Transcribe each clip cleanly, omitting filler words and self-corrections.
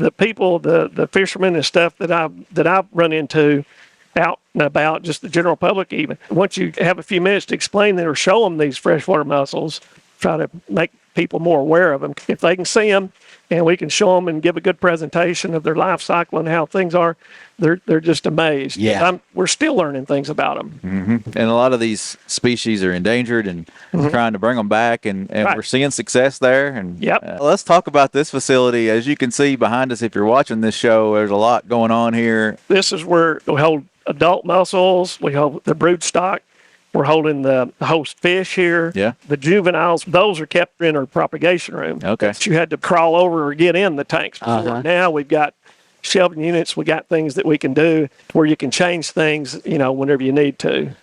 the people, the fishermen and stuff that I've run into out and about, just the general public even, once you have a few minutes to explain them or show them these freshwater mussels, try to make people more aware of them. If they can see them and we can show them and give a good presentation of their life cycle and how things are, they're just amazed. Yeah. We're still learning things about them. Mm-hmm. And a lot of these species are endangered, and trying to bring them back, and Right. we're seeing success there. And Yep. Let's talk about this facility. As you can see behind us, if you're watching this show, there's a lot going on here. This is where we hold adult mussels, we hold the brood stock, we're holding the host fish here. Yeah. The juveniles, those are kept in our propagation room. Okay. You had to crawl over or get in the tanks before. Uh-huh. Now we've got shelving units, we got things that we can do where you can change things, whenever you need to.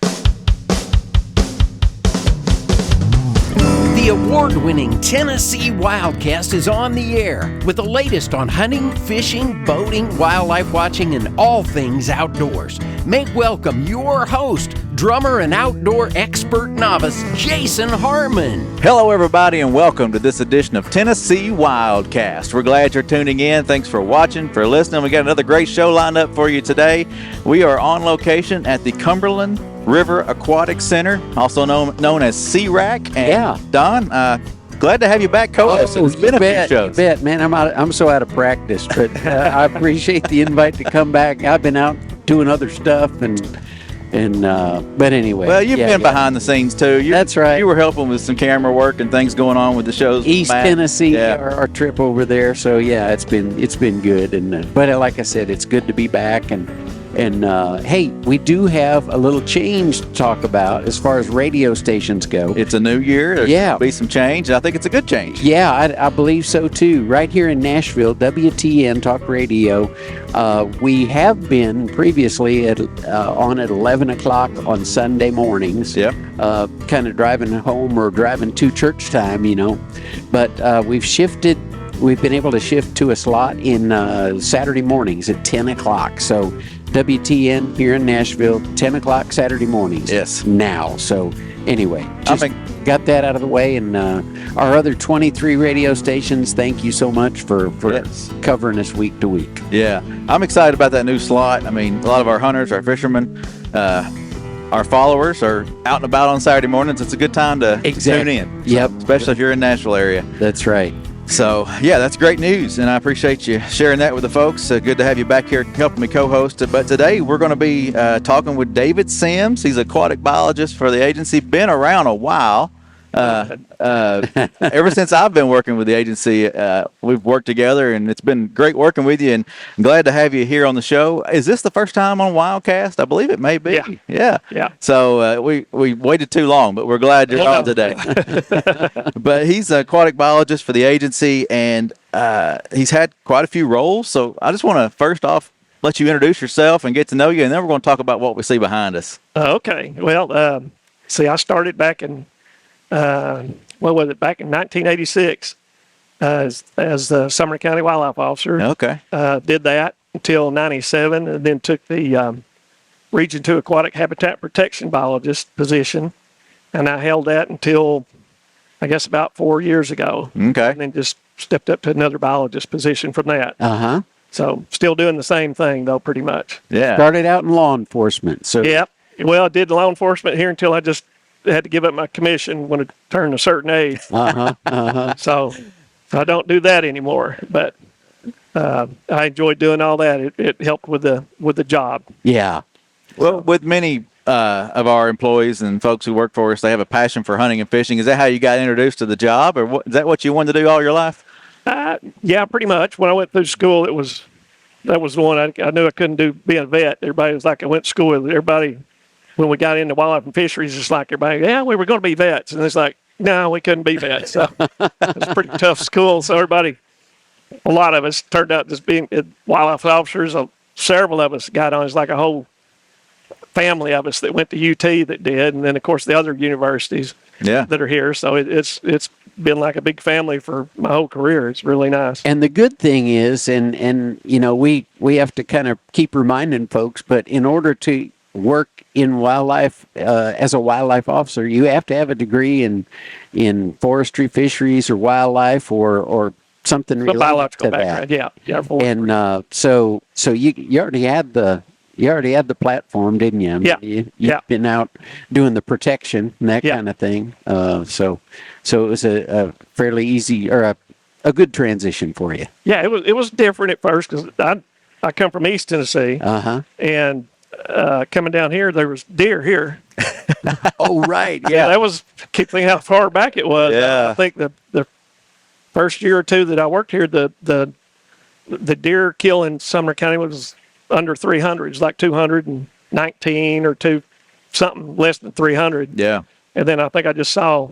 The award-winning Tennessee WildCast is on the air with the latest on hunting, fishing, boating, wildlife watching, and all things outdoors. Make welcome your host, drummer and outdoor expert novice, Jason Harmon. Hello, everybody, and welcome to this edition of Tennessee WildCast. We're glad you're tuning in. Thanks for watching, for listening. We got another great show lined up for you today. We are on location at the Cumberland River Aquatic Center, also known as CRAC. And Yeah. Don, glad to have you back co-hosting. It's been a few shows. You bet, man. I'm so out of practice, but I appreciate the invite to come back. I've been out doing other stuff, but anyway. Well, you've been behind the scenes too. That's right. You were helping with some camera work and things going on with the shows. with East Matt. Tennessee, Yeah. our trip over there. So yeah, it's been good, but like I said, it's good to be back. And hey, we do have a little change to talk about as far as radio stations go. It's a new year. There's Yeah. going to be some change. I think it's a good change. Yeah, I believe so too. Right here in Nashville, WTN Talk Radio. We have been previously on at 11 o'clock on Sunday mornings. Yep. Kind of driving home or driving to church time, But we've shifted. We've been able to shift to a slot in Saturday mornings at 10 o'clock. So WTN here in Nashville, 10 o'clock Saturday mornings. Yes. Now. So anyway, just got that out of the way. And our other 23 radio stations, thank you so much for Yes. covering us week to week. Yeah. I'm excited about that new slot. I mean, a lot of our hunters, our fishermen, our followers are out and about on Saturday mornings. It's a good time to tune in. Yep. Especially if you're in the Nashville area. That's right. So, yeah, that's great news, and I appreciate you sharing that with the folks. Good to have you back here helping me co-host. But today we're going to be talking with David Sims. He's an aquatic biologist for the agency, been around a while. Ever since I've been working with the agency, we've worked together, and it's been great working with you, and I'm glad to have you here on the show. Is this the first time on WildCast? I believe it may be. Yeah. So we waited too long, but we're glad you're on today. But he's an aquatic biologist for the agency, and he's had quite a few roles. So I just want to first off let you introduce yourself and get to know you, and then we're going to talk about what we see behind us. Okay. Well, I started back in back in 1986 as the Sumner County Wildlife Officer. Okay. Did that until 97, and then took the Region 2 Aquatic Habitat Protection Biologist position, and I held that until, I guess, about 4 years ago. Okay. And then just stepped up to another biologist position from that. Uh-huh. So still doing the same thing, though, pretty much. Yeah. Started out in law enforcement. So Yep. Well, I did law enforcement here until I just had to give up my commission when I turned a certain age. So I don't do that anymore. But I enjoyed doing all that. It helped with the job. Yeah. Well, with many of our employees and folks who work for us, they have a passion for hunting and fishing. Is that how you got introduced to the job, or is that what you wanted to do all your life? Yeah, pretty much. When I went through school, that was the one I knew I couldn't do being a vet. Everybody was like, I went to school with everybody. When we got into wildlife and fisheries, it's like everybody, yeah, we were going to be vets. And it's like, no, we couldn't be vets. So it was a pretty tough school. So a lot of us turned out just being wildlife officers. Several of us got on. It's like a whole family of us that went to UT that did. And then, of course, the other universities that are here. So it's been like a big family for my whole career. It's really nice. And the good thing is, and we have to kind of keep reminding folks, but in order to work in wildlife as a wildlife officer, you have to have a degree in forestry, fisheries, or wildlife, or something The related biological to background, that. yeah, forestry. And so you already had the platform, didn't you? I mean, Yeah. You've Yeah. been out doing the protection and that Yeah. kind of thing. So it was a fairly easy or a good transition for you. Yeah, it was different at first because I come from East Tennessee, and coming down here there was deer here. Oh, right. Yeah, that was keep thinking how far back it was. Yeah. I think the first year or two that I worked here, the deer kill in Sumner County was under 300. It was like 219 or something less than 300. Yeah. And then I think I just saw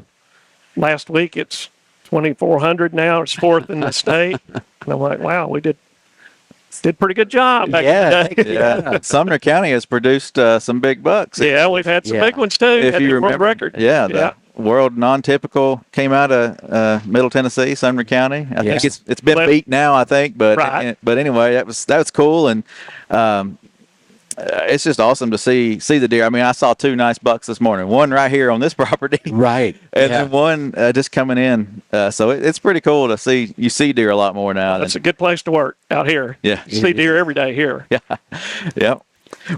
last week it's 2,400 now. It's fourth in the state. And I'm like, wow, we did pretty good job back in the day. Yeah. Sumner County has produced some big bucks. Yeah, we've had some big ones too. If Had you the world remember, record. yeah, the world non-typical came out of Middle Tennessee, Sumner County. I think it's been beat now, I think, but anyway, that was cool, and it's just awesome to see the deer. I mean, I saw 2 nice bucks this morning. One right here on this property, Right, and then one just coming in. So it's pretty cool to see. You see deer a lot more now. That's a good place to work out here. Yeah. You see deer every day here. Yeah. Yep.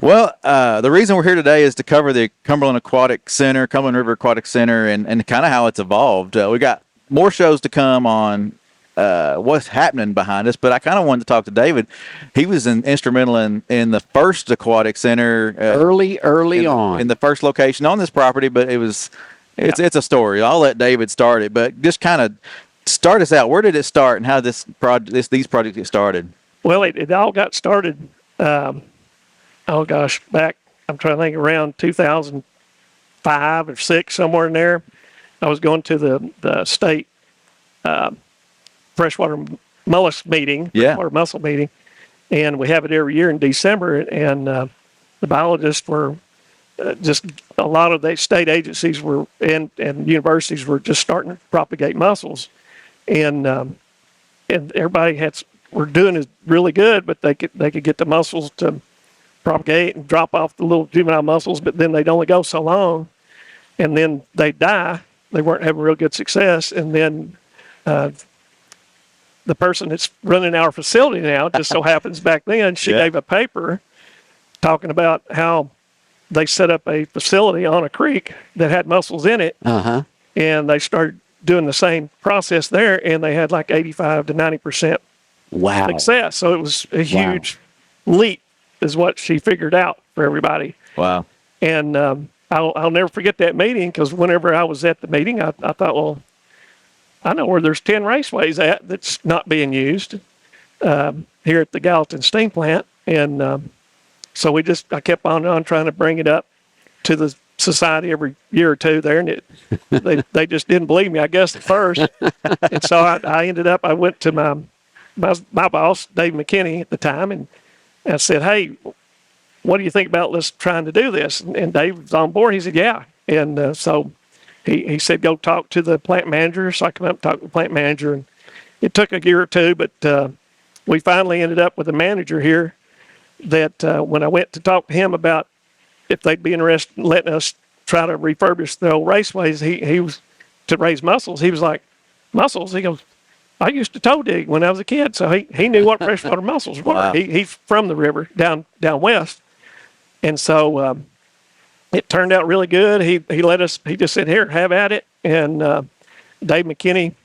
Well, the reason we're here today is to cover the Cumberland River Aquatic Center, and kind of how it's evolved. We got more shows to come on what's happening behind us, but I kind of wanted to talk to David. He was instrumental in the first aquatic center early on in the first location on this property. But it's a story. I'll let David start it, but just kind of start us out. Where did it start, and how these projects get started? Well, it all got started. Back I'm trying to think around 2005 or 6, somewhere in there. I was going to the state freshwater mollusk meeting, freshwater mussel meeting, and we have it every year in December. And the biologists were just a lot of the state agencies were and universities were just starting to propagate mussels, and everybody were doing is really good, but they could get the mussels to propagate and drop off the little juvenile mussels, but then they'd only go so long, and then they'd die. They weren't having real good success, and then the person that's running our facility now, just so happens back then, she gave a paper talking about how they set up a facility on a creek that had mussels in it, and they started doing the same process there, and they had like 85 to 90% success. So it was a huge leap, is what she figured out for everybody. Wow. And I'll never forget that meeting, because whenever I was at the meeting, I thought, well, I know where there's 10 raceways at that's not being used here at the Gallatin steam plant. And so I kept on trying to bring it up to the society every year or two there, and they just didn't believe me, I guess, at first. And so I went to my boss, Dave McKinney at the time, and I said, hey, what do you think about us trying to do this? And Dave was on board. He said, yeah. And so he said, go talk to the plant manager. So I come up and talk to the plant manager, and it took a year or two, but we finally ended up with a manager here that when I went to talk to him about if they'd be interested in letting us try to refurbish the old raceways, he was to raise mussels. He was like, mussels? He goes, I used to tow dig when I was a kid, so he knew what freshwater mussels were. Wow. He's from the river down west, and so it turned out really good. He let us. He just said, "Here, have at it." And Dave McKinney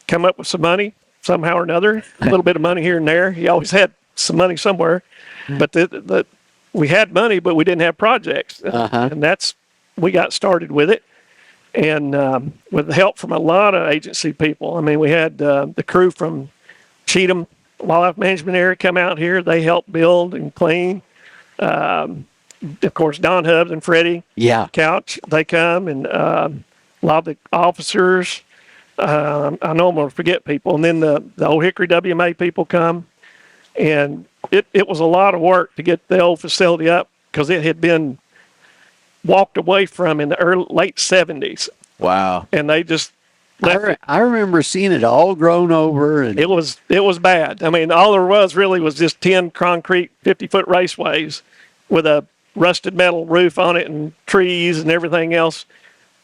come up with some money somehow or another, a little bit of money here and there. He always had some money somewhere, but we had money, but we didn't have projects, and we got started with it. And with the help from a lot of agency people. I mean, we had the crew from Cheatham Wildlife Management Area come out here. They helped build and clean. Of course, Don Hubbs and Freddie Couch, they come, and a lot of the officers. I know I'm going to forget people. And then the Old Hickory WMA people come. And it was a lot of work to get the old facility up, because it had been walked away from in the late 70s. Wow. And they just left it. I remember seeing it all grown over, and It was bad. I mean, all there was really was just 10 concrete 50-foot raceways with a rusted metal roof on it and trees and everything else.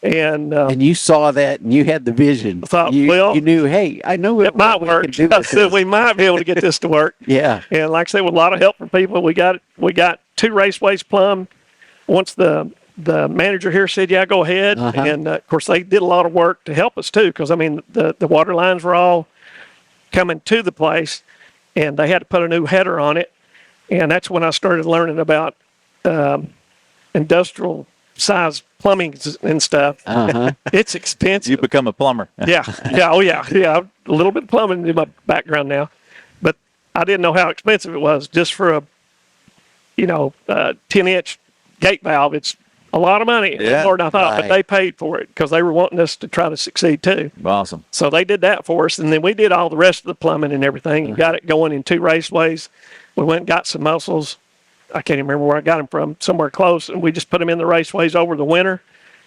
And you saw that, and you had the vision. thought, you, well, you knew, hey, I know it might we work. can do I with said this. we might be able to get this to work. Yeah. And like I said, with a lot of help from people, we got 2 raceways plumbed. Once the manager here said, yeah, go ahead. And of course, they did a lot of work to help us too, because I mean, the water lines were all coming to the place, and they had to put a new header on it. And that's when I started learning about industrial size plumbing and stuff. It's expensive. You become a plumber. Yeah. Oh, yeah. A little bit of plumbing in my background now, but I didn't know how expensive it was just for a 10-inch gate valve. It's a lot of money. Yeah. More than I thought, but Right. they paid for it because they were wanting us to try to succeed too. Awesome. So they did that for us, and then we did all the rest of the plumbing and everything and got it going in 2 raceways. We went and got some mussels. I can't even remember where I got them from, somewhere close, and we just put them in the raceways over the winter,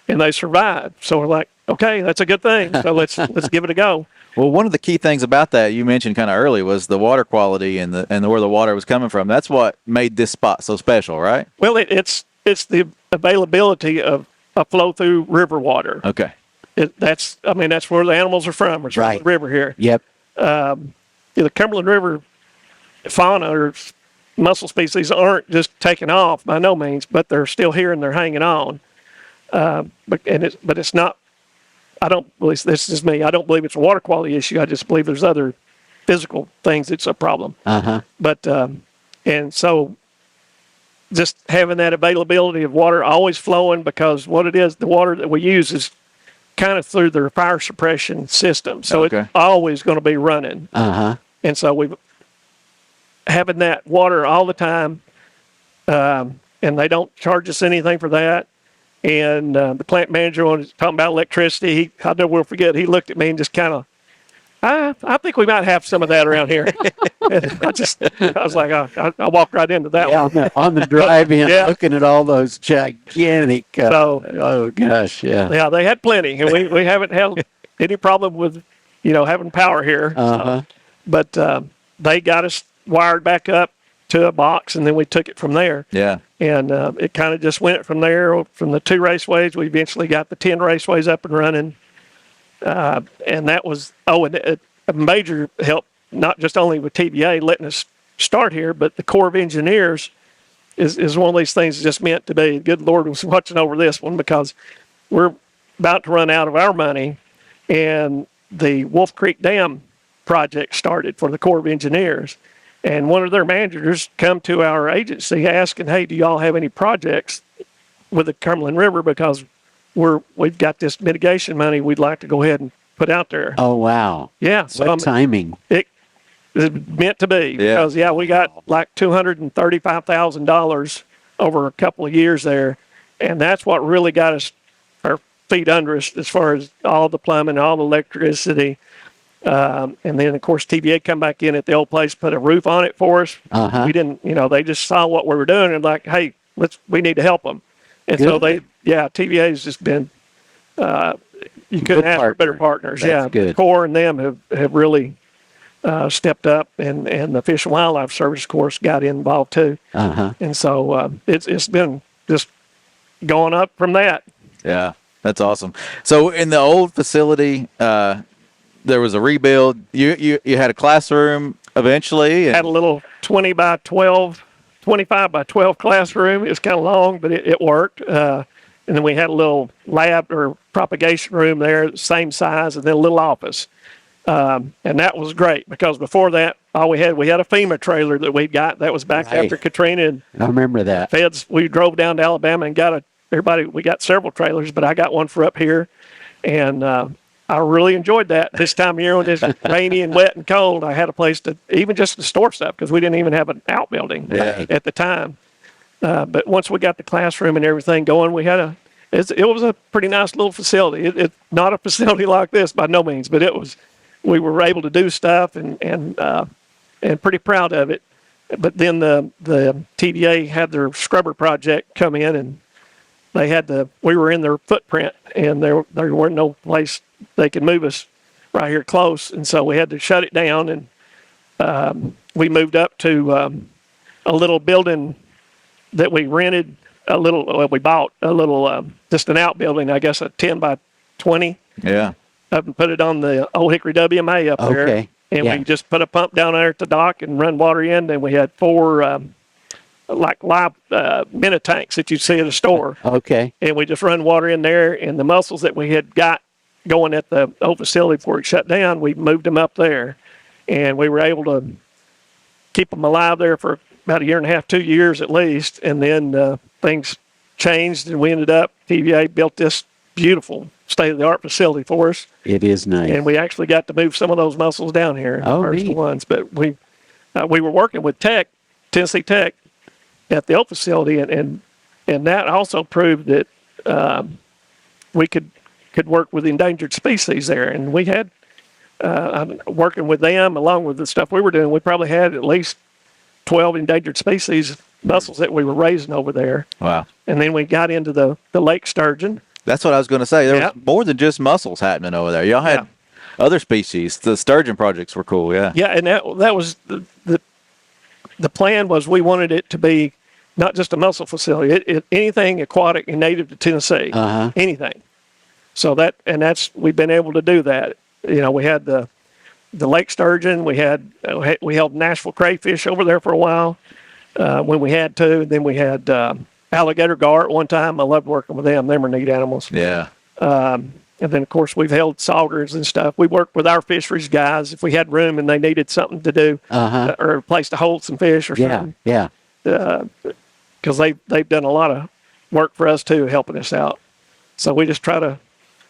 and they survived. So we're like, okay, that's a good thing. So let's give it a go. Well, one of the key things about that you mentioned kind of early was the water quality and where the water was coming from. That's what made this spot so special, right? Well, it's the availability of a flow through river water. Okay. That's where the animals are from. It's from Right. the river here. Yep. The Cumberland River fauna or mussel species aren't just taking off by no means, but they're still here and they're hanging on. But it's not. I don't believe this is me. I don't believe it's a water quality issue. I just believe there's other physical things that's a problem. But and so just having that availability of water always flowing, because what it is, the water that we use is kind of through their fire suppression system, so Okay. it's always going to be running. And so we've having that water all the time, and they don't charge us anything for that. And the plant manager, when he's talking about electricity, I never will forget, he looked at me and just kind of, I think we might have some of that around here. And I was like, I walked right into that Yeah, one. on the drive-in, Yeah. looking at all those gigantic. Oh gosh, yeah. Yeah, they had plenty, and we haven't had any problem with, having power here. But they got us wired back up to a box, and then we took it from there. Yeah. And it kind of just went from there. From the 2 raceways, we eventually got the 10 raceways up and running. And that was, a major help, not just only with TVA letting us start here, but the Corps of Engineers is one of these things that just meant to be. Good Lord was watching over this one, because we're about to run out of our money, and the Wolf Creek Dam project started for the Corps of Engineers. And one of their managers come to our agency asking, hey, do y'all have any projects with the Cumberland River? Because we've got this mitigation money we'd like to go ahead and put out there. Oh wow. Yeah. So What timing? it was meant to be, because we got like $235,000 over a couple of years there. And that's what really got us our feet under us as far as all the plumbing, all the electricity. And then, of course, TVA come back in at the old place, put a roof on it for us. We didn't, they just saw what we were doing and like, hey, we need to help them. And so TVA has just been, you couldn't ask for better partners. That's good. The Corps and them have really stepped up, and the Fish and Wildlife Service, of course, got involved too. And so it's been just going up from that. Yeah. That's awesome. So in the old facility, there was a rebuild. You had a classroom eventually. Had a little 25 by 12 classroom. It was kind of long, but it worked. And then we had a little lab or propagation room there, same size, and then a little office. And that was great, because before that, we had a FEMA trailer that we got. That was back after Katrina. And I remember that. Feds, we drove down to Alabama and we got several trailers, but I got one for up here. And I really enjoyed that this time of year when it's rainy and wet and cold. I had a place to store stuff, because we didn't even have an outbuilding at the time. But once we got the classroom and everything going, it was a pretty nice little facility. It's not a facility like this by no means, but we were able to do stuff and pretty proud of it. But then the TVA had their scrubber project come in, and we were in their footprint, and there weren't no place they could move us right here close. And so we had to shut it down, and we moved up to a little building that we rented we bought a little, just an outbuilding, I guess a 10 by 20, Yeah. up and put it on the Old Hickory WMA up there. Okay. And Yeah. we just put a pump down there at the dock and run water in. And we had 4 like live minute tanks that you'd see at a store. Okay. And we just run water in there. And the mussels that we had got going at the old facility before it shut down, we moved them up there. And we were able to keep them alive there for about 1.5 to 2 years at least. And then things changed, and we ended up, TVA built this beautiful state-of-the-art facility for us. It is nice. And we actually got to move some of those mussels down here, Oh, first neat. ones. But we were working with Tennessee Tech, at the old facility, and that also proved that we could work with endangered species there. And we had working with them along with the stuff we were doing. We probably had at least 12 endangered species mussels that we were raising over there. Wow. And then we got into the lake sturgeon. That's what I was going to say. There Yeah. was more than just mussels happening over there. Y'all had other species. The sturgeon projects were cool. Yeah. Yeah, and that was the plan was we wanted it to be not just a mussel facility, anything aquatic and native to Tennessee, anything. So we've been able to do that. You know, we had the lake sturgeon, we held Nashville crayfish over there for a while when we had to. Then we had alligator gar at one time. I loved working with them. They were neat animals. Yeah. And then, of course, we've held saugers and stuff. We worked with our fisheries guys if we had room and they needed something to do or a place to hold some fish or something. Yeah. Because they've done a lot of work for us, too, helping us out. So we just try to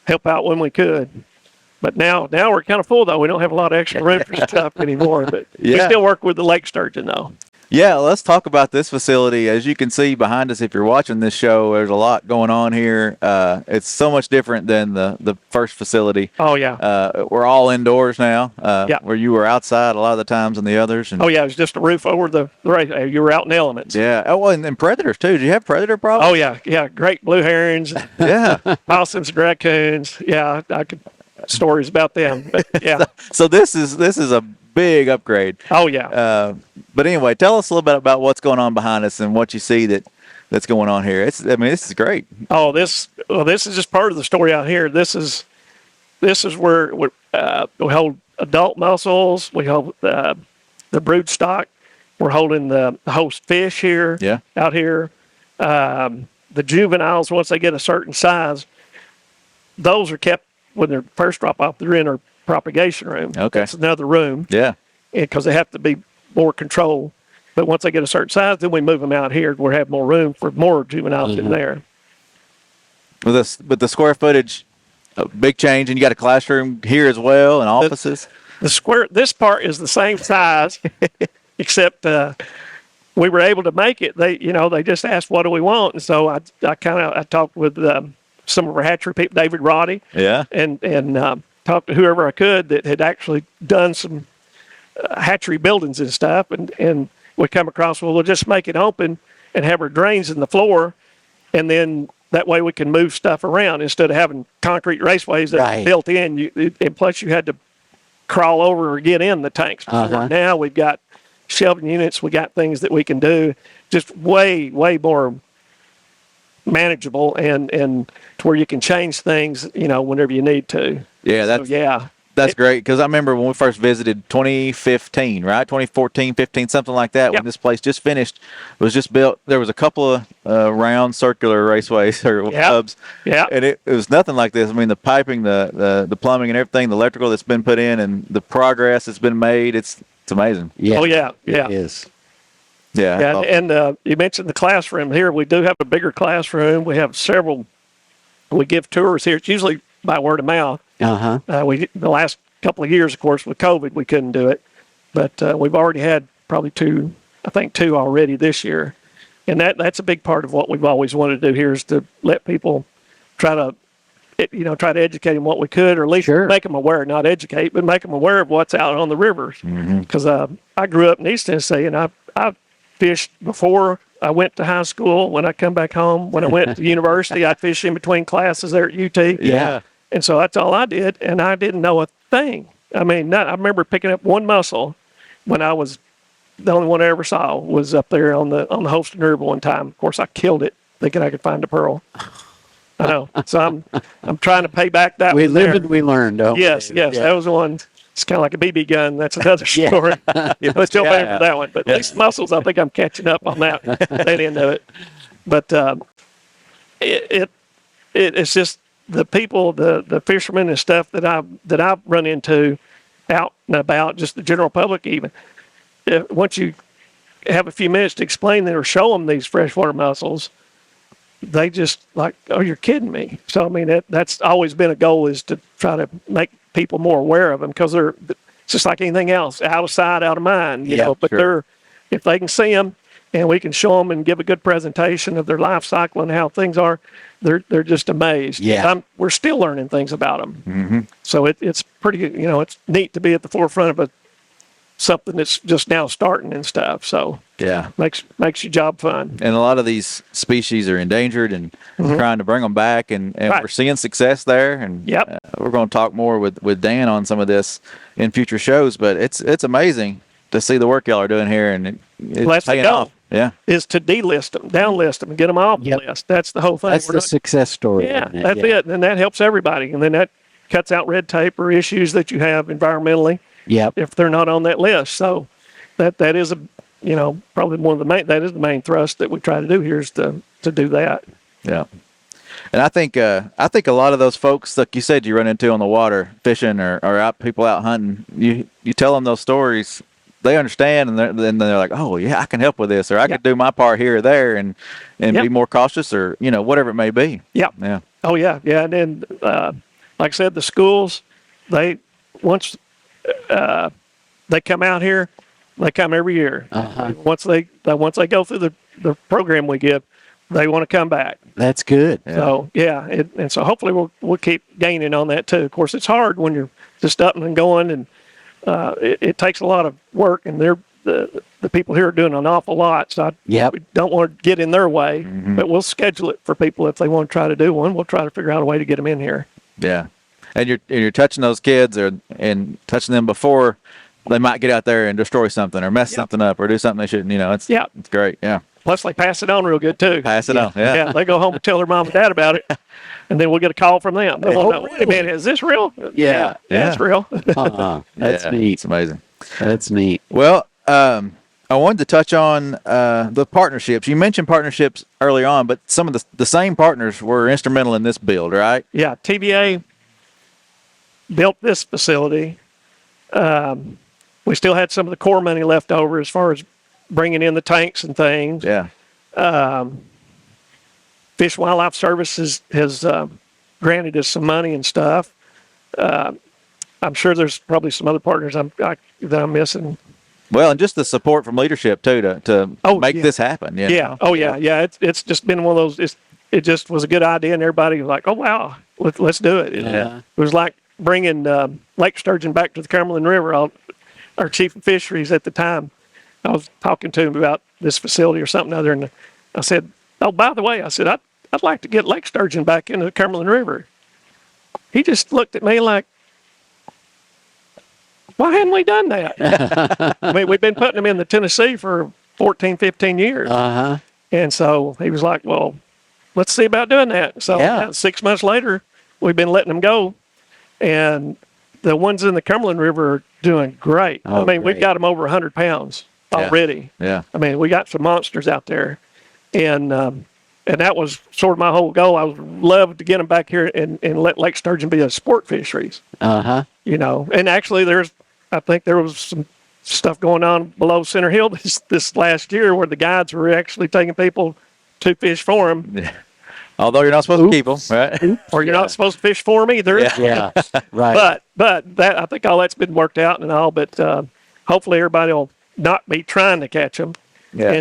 help out when we could. But now we're kind of full, though. We don't have a lot of extra room for stuff anymore. But we still work with the lake sturgeon, though. Yeah, let's talk about this facility. As you can see behind us, if you're watching this show, there's a lot going on here. It's so much different than the first facility. Oh, yeah. We're all indoors now, Yeah. where you were outside a lot of the times than the others. And, Oh, yeah. It was just a roof over the right. You were out in the elements. yeah. Oh, well, and predators, too. Did you have predator problems? Oh, yeah. Yeah. Great blue herons, Yeah. possums, and raccoons. Yeah. I could stories about them. But, yeah. So this is a big upgrade. Oh, yeah. But anyway, tell us a little bit about what's going on behind us and what you see that's going on here. This is great. Oh, this is just part of the story out here. This is where we hold adult mussels. We hold the brood stock. We're holding the host fish here. Yeah. Out here, the juveniles, once they get a certain size, those are kept when they're first drop off. They're in our propagation room. Okay. That's another room. Yeah. Because they have to be more controlled. But once they get a certain size, then we move them out here. We have more room for more juveniles in there. With the square footage, a big change, and you got a classroom here as well and offices. This part is the same size, except we were able to make it. They just asked, what do we want? And so I talked with some of our hatchery people, David Roddy, Yeah. and talked to whoever I could that had actually done some hatchery buildings and stuff. And we come across, well, we'll just make it open and have our drains in the floor. And then that way we can move stuff around instead of having concrete raceways that are built in. And plus you had to crawl over or get in the tanks before. Now we've got shelving units. We got things that we can do just way, way more manageable and to where you can change things, whenever you need to. Yeah, that's great, because I remember when we first visited 2015, right? 2014, 15, something like that, when this place just finished. It was just built. There was a couple of round circular raceways or hubs. Yeah. And it was nothing like this. I mean, the piping, the plumbing and everything, the electrical that's been put in and the progress that's been made, it's amazing. Yeah. Oh, yeah. Yeah. It is. Yeah. And you mentioned the classroom here. We do have a bigger classroom. We have several. We give tours here. It's usually by word of mouth. The last couple of years, of course, with COVID, we couldn't do it. But we've already had probably two already this year. And that's a big part of what we've always wanted to do here is to let people try to educate them what we could, or at least make them aware, not educate, but make them aware of what's out on the rivers. Because I grew up in East Tennessee, and I fished before I went to high school. When I come back home, when I went to university, I'd fish in between classes there at UT. Yeah. And so that's all I did, and I didn't know a thing. I mean, I remember picking up one mussel when the only one I ever saw was up there on the Holston River one time. Of course, I killed it thinking I could find a pearl. I know. So I'm trying to pay back that. We one live there. and we learn, don't we? Yes, yes, Yeah. that was the one. It's kind of like a BB gun. That's another Yeah. story. We're still paying Yeah. for that one, but at least mussels, I think I'm catching up on that end of it. But it's just the people, the fishermen and stuff that I've run into out and about, just the general public even. Once you have a few minutes to explain them or show them these freshwater mussels, they just like, oh, you're kidding me. So I mean, that's always been a goal, is to try to make people more aware of them, because they're just like anything else, out of sight, out of mind. You Yeah, know, but sure. if they can see them and we can show them and give a good presentation of their life cycle and how things are, they're just amazed. Yeah. We're still learning things about them. So it's pretty, it's neat to be at the forefront of something that's just now starting and stuff. So Yeah. makes your job fun. And a lot of these species are endangered, and trying to bring them back, and Right. we're seeing success there. And Yep. we're going to talk more with Dan on some of this in future shows. But it's amazing to see the work y'all are doing here, and it's Well, that's the paying goal. off. Yeah. Is to delist them, downlist them, and get them off Yep. the list. That's the whole thing. That's We're the not- success story. Yeah, isn't it? that's it. And that helps everybody. And then that cuts out red tape or issues that you have environmentally Yep. if they're not on that list. So that is probably that is the main thrust that we try to do here, is to do that. Yeah. And I think a lot of those folks, like you said, you run into on the water fishing or out people out hunting, you tell them those stories, they understand, and then they're like, oh yeah, I can help with this, or I could do my part here or there, and Yep. be more cautious, or whatever it may be. Yeah. Yeah. Oh yeah, yeah. And then, like I said, the schools, once they come out here, they come every year. Uh-huh. Once they go through the program we give, they want to come back. That's good. So yeah, and so hopefully we'll keep gaining on that too. Of course, it's hard when you're just up and going, and it takes a lot of work, and the people here are doing an awful lot. So Yep. we don't want to get in their way, but we'll schedule it for people if they want to try to do one. We'll try to figure out a way to get them in here. Yeah. And you're touching those kids, and touching them before they might get out there and destroy something or mess something up or do something they shouldn't. It's great. Yeah. Plus, they pass it on real good too. Pass it on. Yeah. Yeah, they go home and tell their mom and dad about it, and then we'll get a call from them. They want to know, wait a minute, is this real? Yeah. Yeah, it's real. That's Yeah, neat. It's amazing. That's neat. Well, I wanted to touch on the partnerships. You mentioned partnerships early on, but some of the same partners were instrumental in this build, right? Yeah, TVA built this facility. We still had some of the core money left over as far as bringing in the tanks and things. Yeah. Fish and Wildlife Services has granted us some money and stuff. I'm sure there's probably some other partners that I'm missing. Well, and just the support from leadership too to make yeah. this happen. Yeah. Yeah. Oh, yeah. Yeah. It's just been one of those. It just was a good idea, and everybody was like, "Oh, wow, let's do it." Uh-huh. It was like bringing lake sturgeon back to the Cumberland River. Our chief of fisheries at the time, I was talking to him about this facility or something other, and I said, "Oh, by the way," I said, I'd like to get lake sturgeon back into the Cumberland River." He just looked at me like, why hadn't we done that? I mean, we've been putting them in the Tennessee for 14, 15 years. Uh-huh. And so he was like, well, let's see about doing that. So Yeah. 6 months later, we've been letting them go. And the ones in the Cumberland River are doing great. Oh, I mean, we've great. got them over 100 pounds already. Yeah. I mean, we got some monsters out there. And that was sort of my whole goal. I would love to get them back here and let lake sturgeon be a sport fisheries. Uh-huh. And actually I think there was some stuff going on below Center Hill this last year where the guides were actually taking people to fish for them, Yeah. Although you're not supposed to keep them, right? or you're not supposed to fish for them either. Yeah. Yeah. Right. But that, I think all that's been worked out and all, but hopefully everybody will not be trying to catch them Yeah.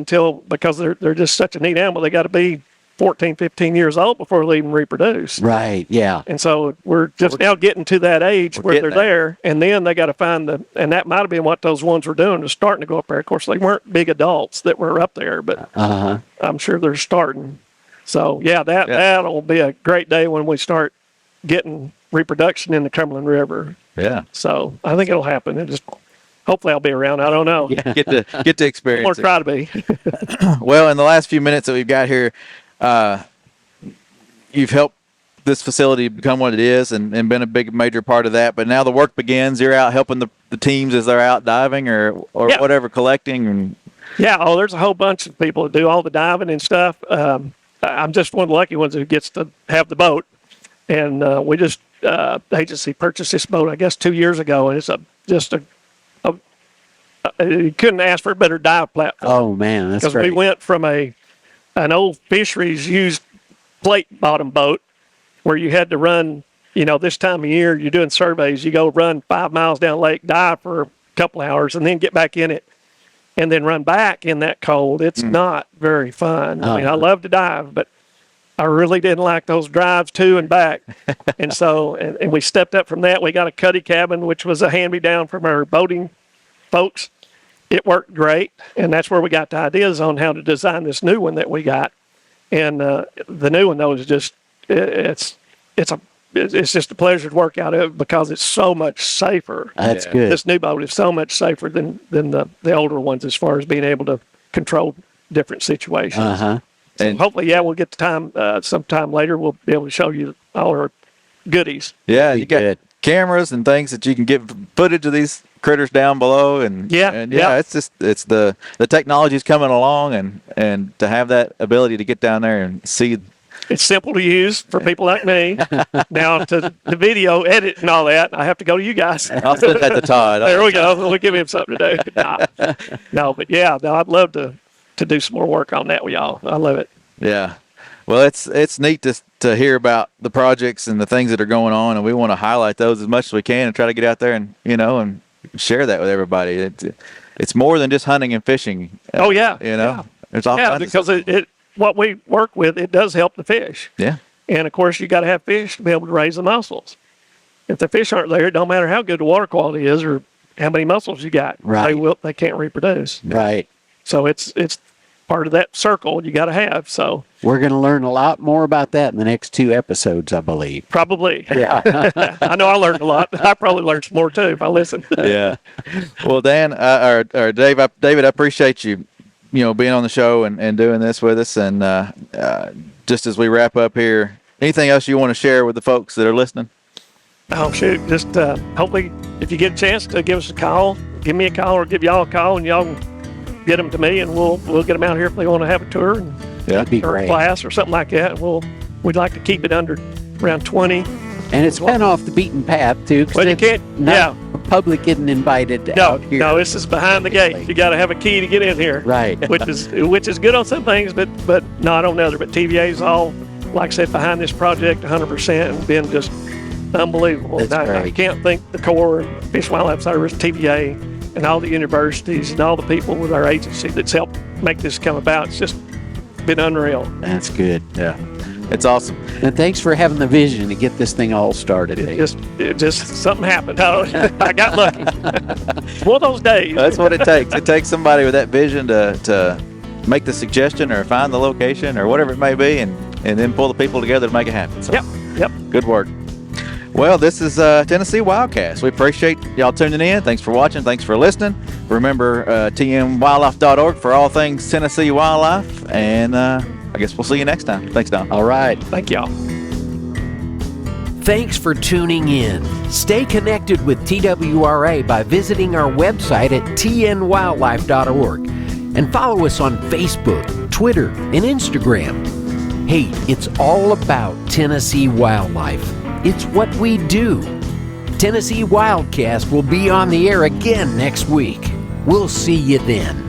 because they're just such a neat animal. They got to be 14, 15 years old before they even reproduce. Right. Yeah. And so we're just now getting to that age where they're getting there, and then they got to find and that might have been what those ones were doing, was starting to go up there. Of course, they weren't big adults that were up there, but Uh-huh. I'm sure they're starting. So yeah, that'll be a great day when we start getting reproduction in the Cumberland River. Yeah. So I think it'll happen. Hopefully I'll be around. I don't know. Yeah. Get to Or experience it. try to be. Well, in the last few minutes that we've got here, you've helped this facility become what it is and been a big major part of that. But now the work begins. You're out helping the teams as they're out diving or Yeah. whatever, collecting. And Yeah, there's a whole bunch of people that do all the diving and stuff. I'm just one of the lucky ones who gets to have the boat. And we just, the agency purchased this boat, I guess, 2 years ago. And it's you couldn't ask for a better dive platform. Oh man, that's Because great. we went from an old fisheries used plate bottom boat where you had to run, this time of year, you're doing surveys, you go run 5 miles down lake, dive for a couple hours, and then get back in it, and then run back in that cold. It's not very fun. I mean, I love to dive, but I really didn't like those drives to and back. And so, and we stepped up from that. We got a cuddy cabin, which was a hand-me-down from our boating folks. It worked great, and that's where we got the ideas on how to design this new one that we got. And the new one, though, is just it's just a pleasure to work out of it because it's so much safer. That's good. This new boat is so much safer than the older ones as far as being able to control different situations. Uh-huh. So And- hopefully, we'll get the time sometime later. We'll be able to show you all our goodies. yeah, Be you got good. cameras and things that you can get footage of these critters down below. And Yeah, and yeah. it's the technology's coming along and to have that ability to get down there and see. It's simple to use for people like me. Now, to the video edit and all that, I have to go to you guys. I'll send that to Todd. There we go. We'll give him something to do. No, but yeah, no, I'd love to do some more work on that with y'all. I love it. Yeah. Well, it's neat to hear about the projects and the things that are going on, and we want to highlight those as much as we can and try to get out there and and share that with everybody. It's more than just hunting and fishing. Oh, yeah. There's all Yeah, kinds because of stuff. what we work with, it does help the fish. Yeah. And of course, you got to have fish to be able to raise the mussels. If the fish aren't there, it don't matter how good the water quality is or how many mussels you got. Right. They can't reproduce. Right. So it's part of that circle you got to have. So We're going to learn a lot more about that in the next 2 episodes, I believe. probably. Yeah. I know I learned a lot. I probably learned some more too if I listened. Yeah. Well, Dan, or Dave, David, I appreciate you, being on the show and doing this with us. And just as we wrap up here, anything else you want to share with the folks that are listening? Oh, shoot. Just hopefully, if you get a chance to give us a call, give me a call or give y'all a call, and y'all can get them to me, and we'll get them out here if they want to have a tour and, That'd be or a great. class or something like that. We'd like to keep it under around 20. And it's been off the beaten path, too. 'Cause Well, you it's can't- not- yeah. The public isn't invited No, out here. no, this is behind the gate. You got to have a key to get in here. Right. Which is good on some things, but not on other. But TVA's all, like I said, behind this project 100% and been just unbelievable. That's And I great. can't thank the Corps, Fish and Wildlife Service, TVA, and all the universities and all the people with our agency that's helped make this come about. It's just been unreal. That's good. Yeah. It's awesome. And thanks for having the vision to get this thing all started. Dave. It just something happened. I got lucky. One of those days. That's what it takes. It takes somebody with that vision to make the suggestion or find the location or whatever it may be and then pull the people together to make it happen. So, Yep. good work. Well, this is Tennessee WildCast. We appreciate y'all tuning in. Thanks for watching. Thanks for listening. Remember, tmwildlife.org for all things Tennessee wildlife. And I guess we'll see you next time. Thanks, Don. All right. Thank y'all. Thanks for tuning in. Stay connected with TWRA by visiting our website at tnwildlife.org and follow us on Facebook, Twitter, and Instagram. Hey, it's all about Tennessee wildlife. It's what we do. Tennessee WildCast will be on the air again next week. We'll see you then.